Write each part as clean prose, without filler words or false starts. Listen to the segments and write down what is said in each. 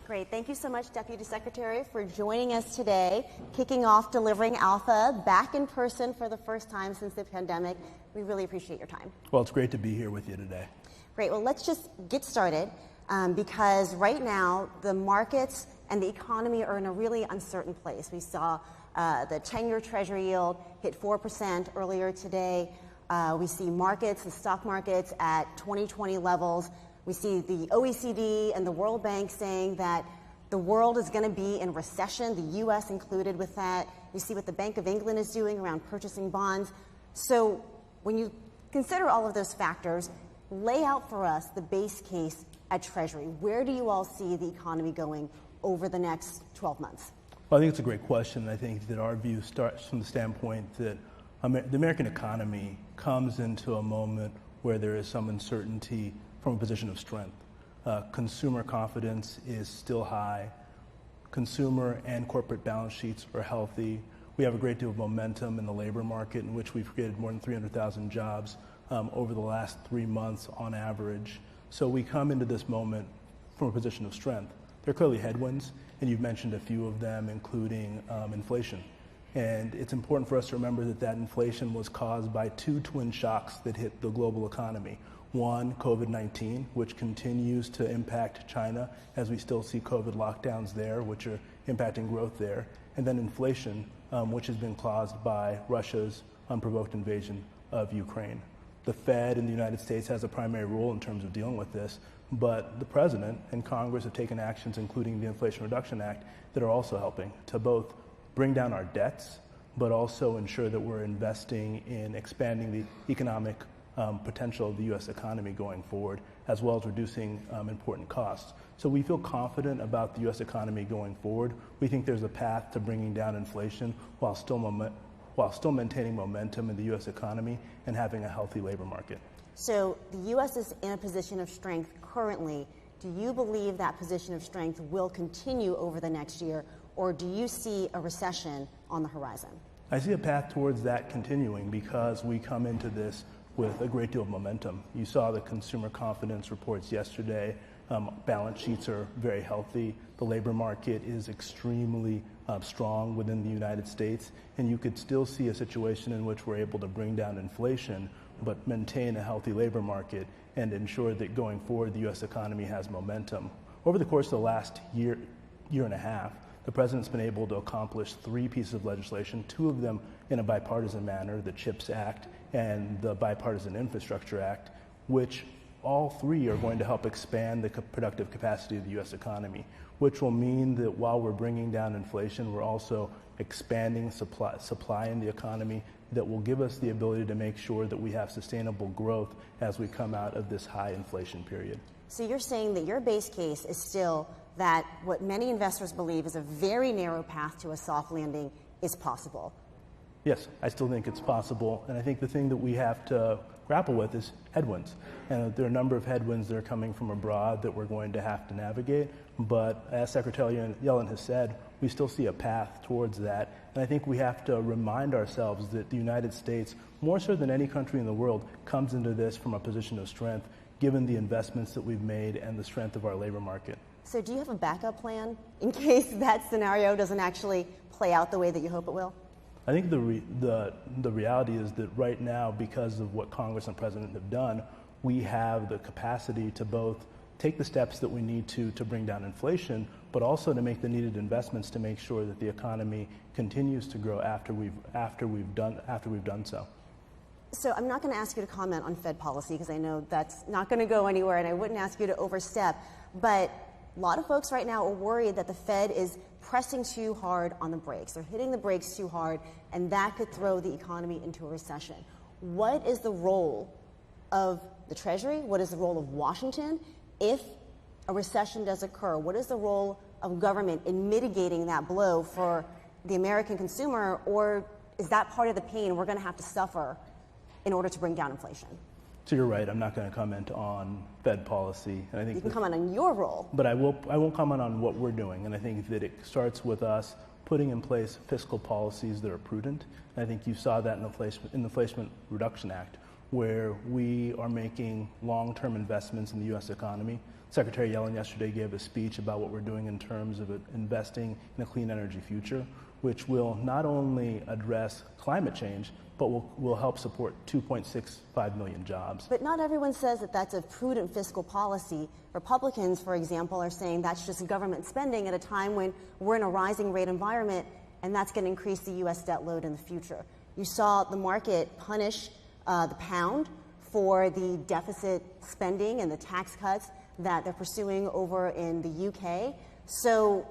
Great. Thank you so much, Deputy Secretary, for joining us today, kicking off Delivering Alpha back in person for the first time since the pandemic. We really appreciate your time. Well, it's great to be here with you today. Great. Well, let's just get started because right now the markets and the economy are in a really uncertain place. We saw the 10-year Treasury yield hit 4% earlier today. We see markets, the stock markets at 2020 levels. We see the OECD and the World Bank saying that the world is going to be in recession, the U.S. included with that. You see what the Bank of England is doing around purchasing bonds. So when you consider all of those factors, lay out for us the base case at Treasury. Where do you all see the economy going over the next 12 months? Well, I think it's a great question. I think that our view starts from the standpoint that the American economy comes into a moment where there is some uncertainty from a position of strength. Consumer confidence is still high. Consumer and corporate balance sheets are healthy. We have a great deal of momentum in the labor market in which we've created more than 300,000 jobs over the last 3 months on average. So we come into this moment from a position of strength. There are clearly headwinds, and you've mentioned a few of them, including inflation. And it's important for us to remember that inflation was caused by two twin shocks that hit the global economy. One, COVID-19, which continues to impact China as we still see COVID lockdowns there, which are impacting growth there. And then inflation, which has been caused by Russia's unprovoked invasion of Ukraine. The Fed in the United States has a primary role in terms of dealing with this, but the President and Congress have taken actions, including the Inflation Reduction Act, that are also helping to both bring down our debts, but also ensure that we're investing in expanding the economic potential of the U.S. economy going forward, as well as reducing important costs. So we feel confident about the U.S. economy going forward. We think there's a path to bringing down inflation while still maintaining momentum in the U.S. economy and having a healthy labor market. So the U.S. is in a position of strength currently. Do you believe that position of strength will continue over the next year, or do you see a recession on the horizon? I see a path towards that continuing because we come into this with a great deal of momentum. You saw the consumer confidence reports yesterday. Balance sheets are very healthy. The labor market is extremely strong within the United States, and you could still see a situation in which we're able to bring down inflation but maintain a healthy labor market and ensure that going forward the U.S. economy has momentum. Over the course of the last year and a half, the President's been able to accomplish 3 pieces of legislation, 2 of them in a bipartisan manner, the CHIPS Act and the Bipartisan Infrastructure Act, which all 3 are going to help expand the productive capacity of the U.S. economy, which will mean that while we're bringing down inflation, we're also expanding supply in the economy that will give us the ability to make sure that we have sustainable growth as we come out of this high inflation period. So you're saying that your base case is still that what many investors believe is a very narrow path to a soft landing is possible? Yes, I still think it's possible, and I think the thing that we have to grapple with is headwinds. And there are a number of headwinds that are coming from abroad that we're going to have to navigate, but as Secretary Ylan has said, we still see a path towards that. And I think we have to remind ourselves that the United States, more so than any country in the world, comes into this from a position of strength, given the investments that we've made and the strength of our labor market. So do you have a backup plan in case that scenario doesn't actually play out the way that you hope it will? I think the reality is that right now, because of what Congress and President have done, we have the capacity to both take the steps that we need to bring down inflation, but also to make the needed investments to make sure that the economy continues to grow after we've done so. So I'm not going to ask you to comment on Fed policy because I know that's not going to go anywhere, and I wouldn't ask you to overstep. But a lot of folks right now are worried that the Fed is pressing too hard on the brakes. They're hitting the brakes too hard, and that could throw the economy into a recession. What is the role of the Treasury? What is the role of Washington if a recession does occur? What is the role of government in mitigating that blow for the American consumer, or is that part of the pain we're going to have to suffer in order to bring down inflation? So you're right. I'm not going to comment on Fed policy. And I think you can comment on your role. But I won't comment on what we're doing. And I think that it starts with us putting in place fiscal policies that are prudent. And I think you saw that in the Inflation Reduction Act, where we are making long-term investments in the U.S. economy. Secretary Ylan yesterday gave a speech about what we're doing in terms of investing in a clean energy future, which will not only address climate change, but will help support 2.65 million jobs. But not everyone says that that's a prudent fiscal policy. Republicans, for example, are saying that's just government spending at a time when we're in a rising rate environment, and that's going to increase the U.S. debt load in the future. You saw the market punish the pound for the deficit spending and the tax cuts that they're pursuing over in the UK. So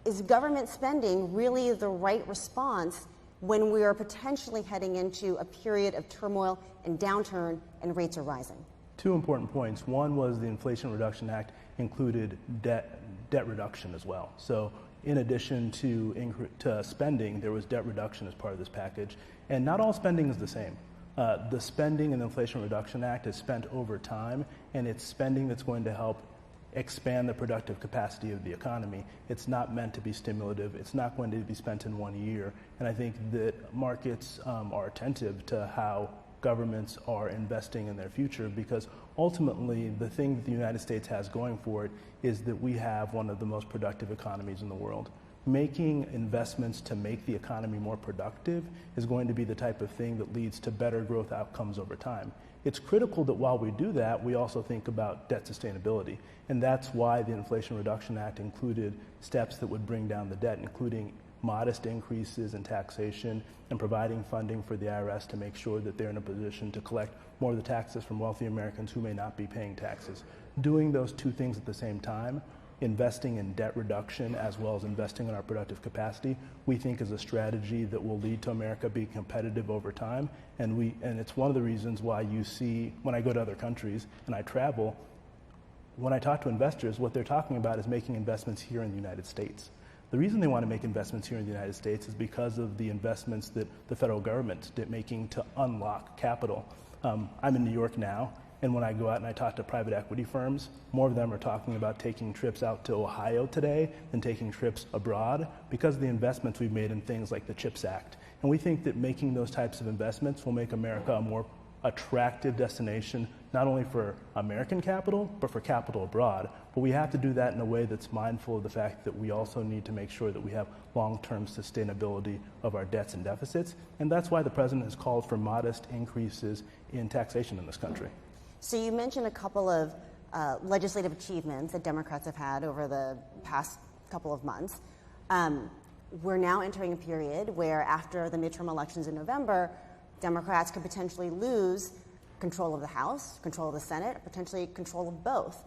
is government spending really the right response when we are potentially heading into a period of turmoil and downturn and rates are rising? Two important points. One was the Inflation Reduction Act included debt reduction as well. So in addition to spending, there was debt reduction as part of this package. And not all spending is the same. The spending in the Inflation Reduction Act is spent over time, and it's spending that's going to help expand the productive capacity of the economy. It's not meant to be stimulative. It's not going to be spent in 1 year. And I think that markets are attentive to how governments are investing in their future, because ultimately the thing that the United States has going for it is that we have one of the most productive economies in the world. Making investments to make the economy more productive is going to be the type of thing that leads to better growth outcomes over time. It's critical that while we do that, we also think about debt sustainability. And that's why the Inflation Reduction Act included steps that would bring down the debt, including modest increases in taxation and providing funding for the IRS to make sure that they're in a position to collect more of the taxes from wealthy Americans who may not be paying taxes. Doing those two things at the same time, investing in debt reduction as well as investing in our productive capacity, we think is a strategy that will lead to America being competitive over time. And it's one of the reasons why you see, when I go to other countries and I travel, when I talk to investors, what they're talking about is making investments here in the United States. The reason they want to make investments here in the United States is because of the investments that the federal government is making to unlock capital. I'm in New York now, and when I go out and I talk to private equity firms, more of them are talking about taking trips out to Ohio today than taking trips abroad because of the investments we've made in things like the CHIPS Act. And we think that making those types of investments will make America a more attractive destination, not only for American capital, but for capital abroad. But we have to do that in a way that's mindful of the fact that we also need to make sure that we have long-term sustainability of our debts and deficits. And that's why the president has called for modest increases in taxation in this country. So you mentioned a couple of legislative achievements that Democrats have had over the past couple of months. We're now entering a period where after the midterm elections in November, Democrats could potentially lose control of the House, control of the Senate, potentially control of both.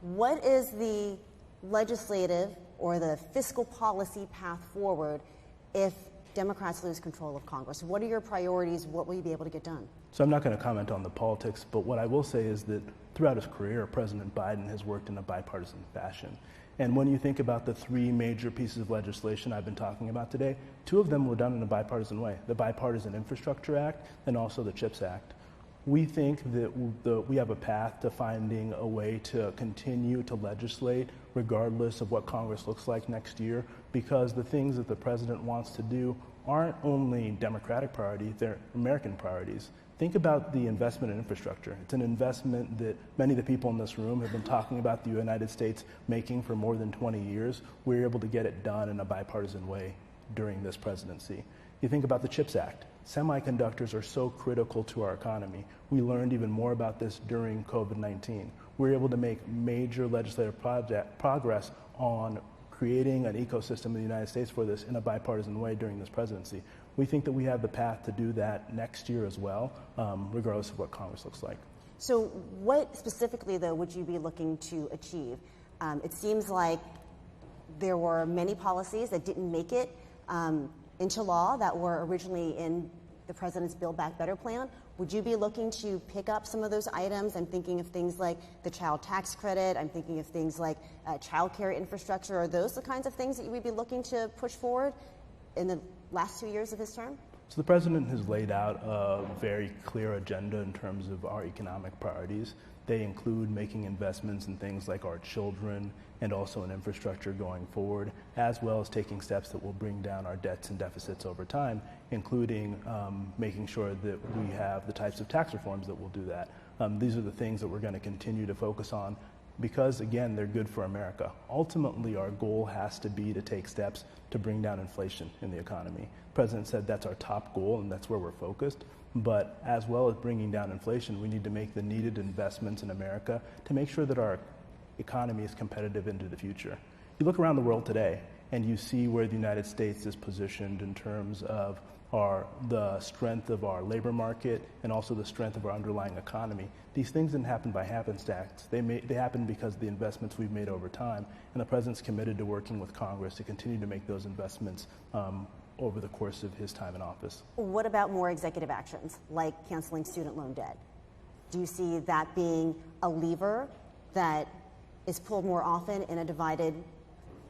What is the legislative or the fiscal policy path forward if Democrats lose control of Congress? What are your priorities? What will you be able to get done? So I'm not going to comment on the politics, but what I will say is that throughout his career, President Biden has worked in a bipartisan fashion. And when you think about the three major pieces of legislation I've been talking about today, two of them were done in a bipartisan way, the Bipartisan Infrastructure Act and also the CHIPS Act. We think that we have a path to finding a way to continue to legislate regardless of what Congress looks like next year, because the things that the president wants to do aren't only Democratic priorities, they're American priorities. Think about the investment in infrastructure. It's an investment that many of the people in this room have been talking about the United States making for more than 20 years. We're able to get it done in a bipartisan way during this presidency. You think about the CHIPS Act. Semiconductors are so critical to our economy. We learned even more about this during COVID-19. We're able to make major legislative progress on creating an ecosystem in the United States for this in a bipartisan way during this presidency. We think that we have the path to do that next year as well, regardless of what Congress looks like. So what specifically, though, would you be looking to achieve? It seems like there were many policies that didn't make it into law that were originally in the president's Build Back Better plan. Would you be looking to pick up some of those items? I'm thinking of things like the child tax credit. I'm thinking of things like child care infrastructure. Are those the kinds of things that you would be looking to push forward in the last 2 years of his term? So the president has laid out a very clear agenda in terms of our economic priorities. They include making investments in things like our children and also in infrastructure going forward, as well as taking steps that will bring down our debts and deficits over time, including making sure that we have the types of tax reforms that will do that. These are the things that we're going to continue to focus on because, again, they're good for America. Ultimately, our goal has to be to take steps to bring down inflation in the economy. The president said that's our top goal and that's where we're focused. But as well as bringing down inflation, we need to make the needed investments in America to make sure that our economy is competitive into the future. You look around the world today and you see where the United States is positioned in terms of the strength of our labor market and also the strength of our underlying economy. These things didn't happen by happenstance. They happened because of the investments we've made over time, and the president's committed to working with Congress to continue to make those investments over the course of his time in office. What about more executive actions, like canceling student loan debt? Do you see that being a lever that is pulled more often in a divided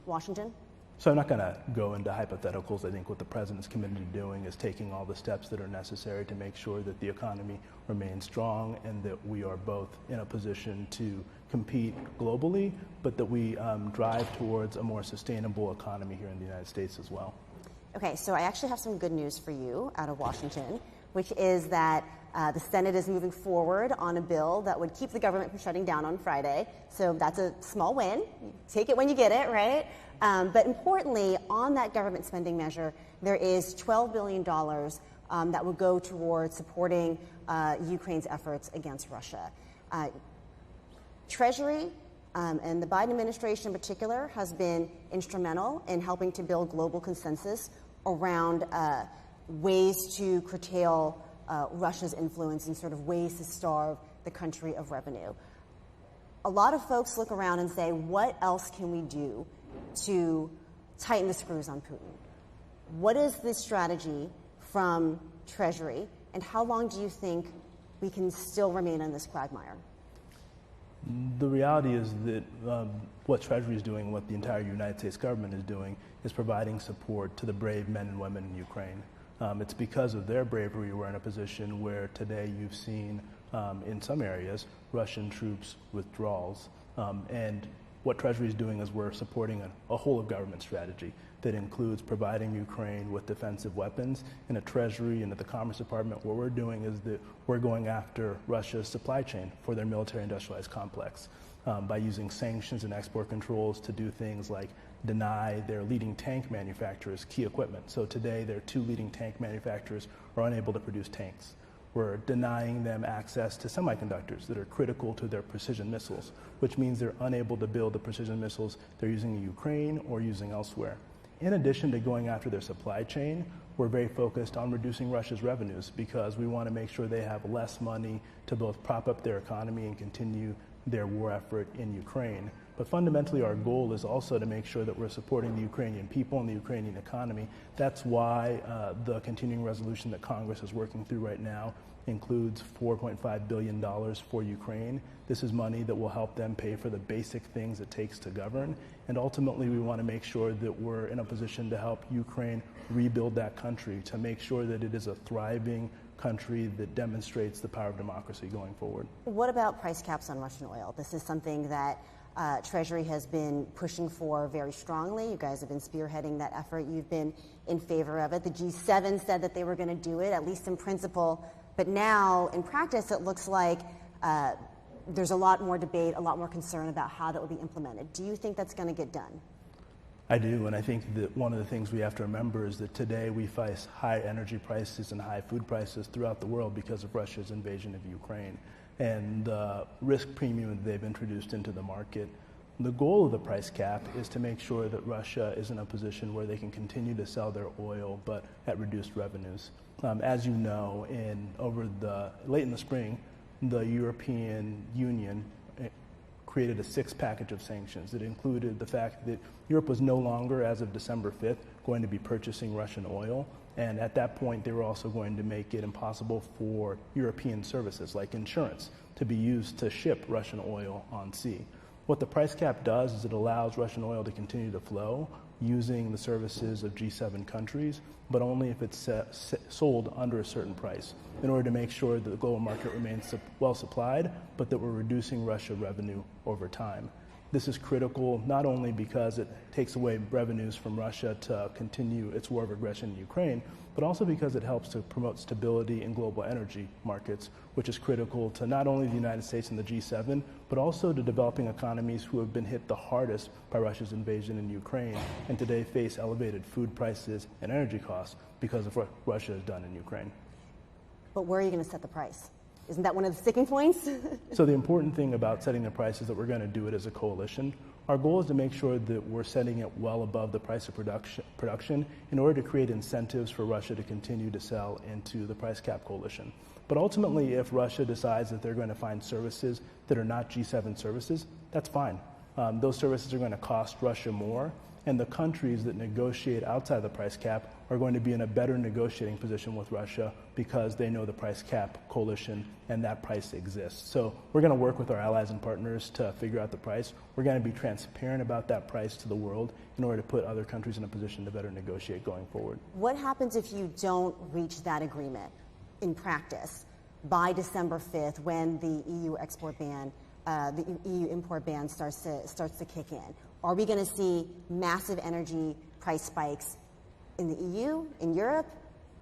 Washington? So I'm not going to go into hypotheticals. I think what the president's committed to doing is taking all the steps that are necessary to make sure that the economy remains strong and that we are both in a position to compete globally, but that we drive towards a more sustainable economy here in the United States as well. Okay, so I actually have some good news for you out of Washington, which is that the Senate is moving forward on a bill that would keep the government from shutting down on Friday. So that's a small win. Take it when you get it, right? But importantly, on that government spending measure, there is $12 billion that would go towards supporting Ukraine's efforts against Russia. Treasury and the Biden administration in particular has been instrumental in helping to build global consensus around ways to curtail Russia's influence and sort of ways to starve the country of revenue. A lot of folks look around and say, what else can we do to tighten the screws on Putin? What is this strategy from Treasury, and how long do you think we can still remain in this quagmire? The reality is that what Treasury is doing, what the entire United States government is doing, is providing support to the brave men and women in Ukraine. It's because of their bravery we're in a position where today you've seen, in some areas, Russian troops withdrawals. And what Treasury is doing is we're supporting a whole of government strategy that includes providing Ukraine with defensive weapons. In a Treasury and at the Commerce Department, what we're doing is that we're going after Russia's supply chain for their military industrialized complex by using sanctions and export controls to do things like deny their leading tank manufacturers key equipment. So today, their two leading tank manufacturers are unable to produce tanks. We're denying them access to semiconductors that are critical to their precision missiles, which means they're unable to build the precision missiles they're using in Ukraine or using elsewhere. In addition to going after their supply chain, we're very focused on reducing Russia's revenues because we want to make sure they have less money to both prop up their economy and continue their war effort in Ukraine. But fundamentally, our goal is also to make sure that we're supporting the Ukrainian people and the Ukrainian economy. That's why the continuing resolution that Congress is working through right now includes $4.5 billion for Ukraine. This is money that will help them pay for the basic things it takes to govern. And ultimately, we want to make sure that we're in a position to help Ukraine rebuild that country, to make sure that it is a thriving country that demonstrates the power of democracy going forward. What about price caps on Russian oil? This is something that Treasury has been pushing for very strongly. You guys have been spearheading that effort. You've been in favor of it. The G7 said that they were going to do it, at least in principle. But now, in practice, it looks like there's a lot more debate, a lot more concern about how that will be implemented. Do you think that's going to get done? I do, and I think that one of the things we have to remember is that today we face high energy prices and high food prices throughout the world because of Russia's invasion of Ukraine and the risk premium that they've introduced into the market. The goal of the price cap is to make sure that Russia is in a position where they can continue to sell their oil but at reduced revenues. As you know, late in the spring, the European Union created a sixth package of sanctions that included the fact that Europe was no longer, as of December 5th, going to be purchasing Russian oil. And at that point, they were also going to make it impossible for European services like insurance to be used to ship Russian oil on sea. What the price cap does is it allows Russian oil to continue to flow using the services of G7 countries, but only if it's sold under a certain price in order to make sure that the global market remains well supplied, but that we're reducing Russia revenue over time. This is critical not only because it takes away revenues from Russia to continue its war of aggression in Ukraine, but also because it helps to promote stability in global energy markets, which is critical to not only the United States and the G7, but also to developing economies who have been hit the hardest by Russia's invasion in Ukraine and today face elevated food prices and energy costs because of what Russia has done in Ukraine. But where are you going to set the price? Isn't that one of the sticking points? So the important thing about setting the price is that we're going to do it as a coalition. Our goal is to make sure that we're setting it well above the price of production in order to create incentives for Russia to continue to sell into the price cap coalition. But ultimately, if Russia decides that they're going to find services that are not G7 services, that's fine. Those services are going to cost Russia more, and the countries that negotiate outside the price cap are going to be in a better negotiating position with Russia because they know the price cap coalition and that price exists. So we're going to work with our allies and partners to figure out the price. We're going to be transparent about that price to the world in order to put other countries in a position to better negotiate going forward. What happens if you don't reach that agreement in practice by December 5th when the EU export ban, the EU import ban starts to kick in? Are we going to see massive energy price spikes in the EU, in Europe,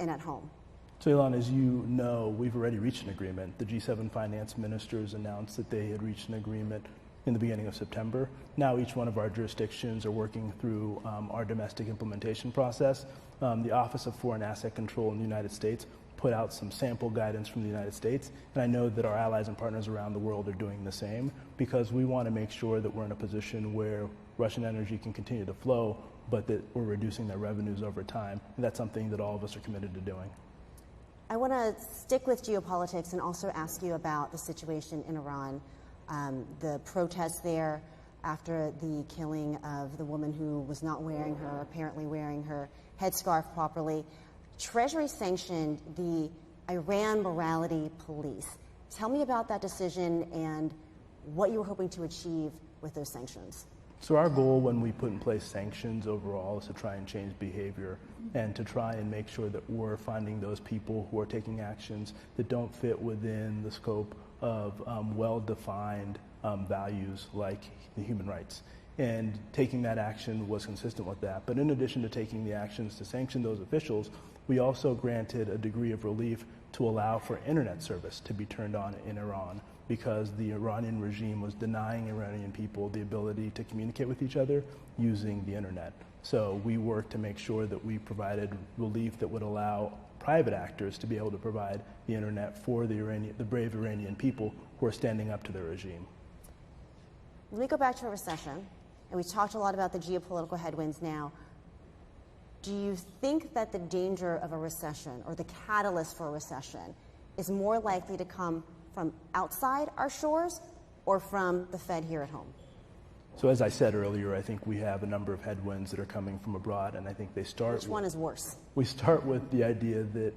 and at home? So, Ylan, as you know, we've already reached an agreement. The G7 finance ministers announced that they had reached an agreement in the beginning of September. Now each one of our jurisdictions are working through our domestic implementation process. The Office of Foreign Asset Control in the United States put out some sample guidance from the United States, and I know that our allies and partners around the world are doing the same because we want to make sure that we're in a position where Russian energy can continue to flow, but that we're reducing their revenues over time, and that's something that all of us are committed to doing. I want to stick with geopolitics and also ask you about the situation in Iran, the protests there after the killing of the woman who was not apparently wearing her headscarf properly. Treasury sanctioned the Iran Morality Police. Tell me about that decision and what you were hoping to achieve with those sanctions. So our goal when we put in place sanctions overall is to try and change behavior and to try and make sure that we're finding those people who are taking actions that don't fit within the scope of well-defined values like the human rights. And taking that action was consistent with that. But in addition to taking the actions to sanction those officials, we also granted a degree of relief to allow for internet service to be turned on in Iran because the Iranian regime was denying Iranian people the ability to communicate with each other using the internet. So we worked to make sure that we provided relief that would allow private actors to be able to provide the internet for the brave Iranian people who are standing up to their regime. Let me go back to a recession, and we talked a lot about the geopolitical headwinds now. Do you think that the danger of a recession or the catalyst for a recession is more likely to come from outside our shores or from the Fed here at home? So as I said earlier, I think we have a number of headwinds that are coming from abroad, and I think they start Which one is worse? We start with the idea that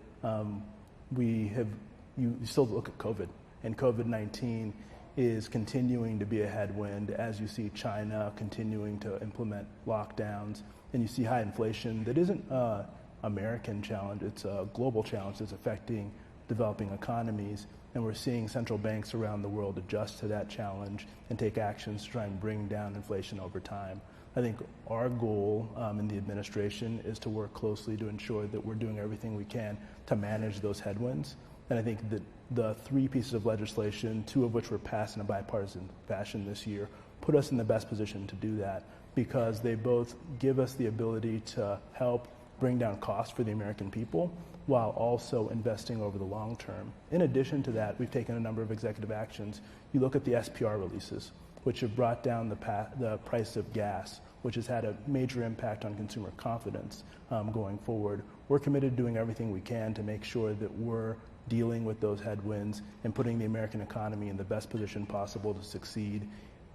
you still look at COVID, and COVID-19 is continuing to be a headwind as you see China continuing to implement lockdowns, and you see high inflation that isn't an American challenge, it's a global challenge that's affecting developing economies, and we're seeing central banks around the world adjust to that challenge and take actions to try and bring down inflation over time. I think our goal in the administration is to work closely to ensure that we're doing everything we can to manage those headwinds. And I think that the three pieces of legislation, two of which were passed in a bipartisan fashion this year, put us in the best position to do that because they both give us the ability to help bring down costs for the American people while also investing over the long term. In addition to that, we've taken a number of executive actions. You look at the SPR releases, which have brought down the price of gas, which has had a major impact on consumer confidence going forward. We're committed to doing everything we can to make sure that we're dealing with those headwinds and putting the American economy in the best position possible to succeed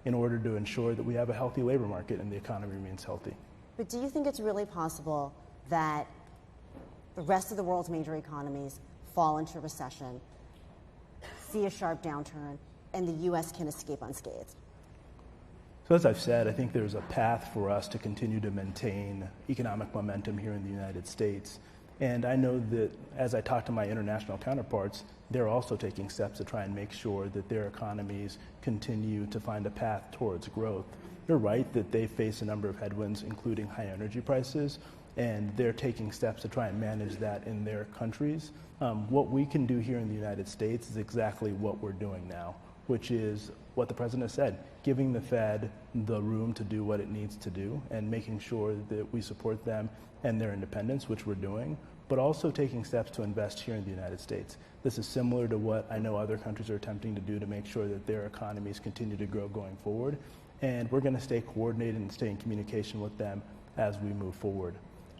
in order to ensure that we have a healthy labor market and the economy remains healthy. But do you think it's really possible that the rest of the world's major economies fall into recession, see a sharp downturn, and the U.S. can escape unscathed? So as I've said, I think there's a path for us to continue to maintain economic momentum here in the United States. And I know that as I talk to my international counterparts, they're also taking steps to try and make sure that their economies continue to find a path towards growth. You're right that they face a number of headwinds, including high energy prices, and they're taking steps to try and manage that in their countries. What we can do here in the United States is exactly what we're doing now, which is what the president said, giving the Fed the room to do what it needs to do and making sure that we support them and their independence, which we're doing, but also taking steps to invest here in the United States. This is similar to what I know other countries are attempting to do to make sure that their economies continue to grow going forward. And we're going to stay coordinated and stay in communication with them as we move forward.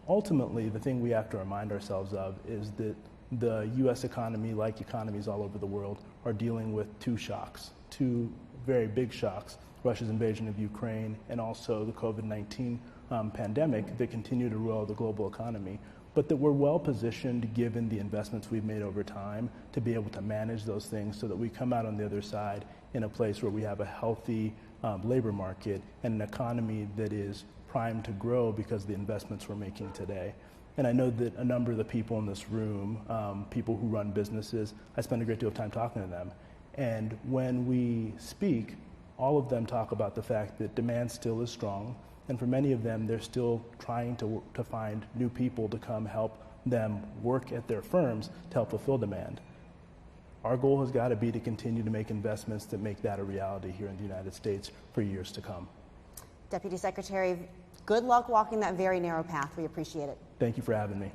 Ultimately, the thing we have to remind ourselves of is that the U.S. economy, like economies all over the world, are dealing with two shocks, two very big shocks: Russia's invasion of Ukraine and also the COVID-19 pandemic that continue to roil the global economy. But that we're well positioned, given the investments we've made over time, to be able to manage those things so that we come out on the other side in a place where we have a healthy labor market and an economy that is primed to grow because of the investments we're making today. And I know that a number of the people in this room, people who run businesses, I spend a great deal of time talking to them. And when we speak, all of them talk about the fact that demand still is strong. And for many of them, they're still trying to find new people to come help them work at their firms to help fulfill demand. Our goal has got to be to continue to make investments that make that a reality here in the United States for years to come. Deputy Secretary, good luck walking that very narrow path. We appreciate it. Thank you for having me.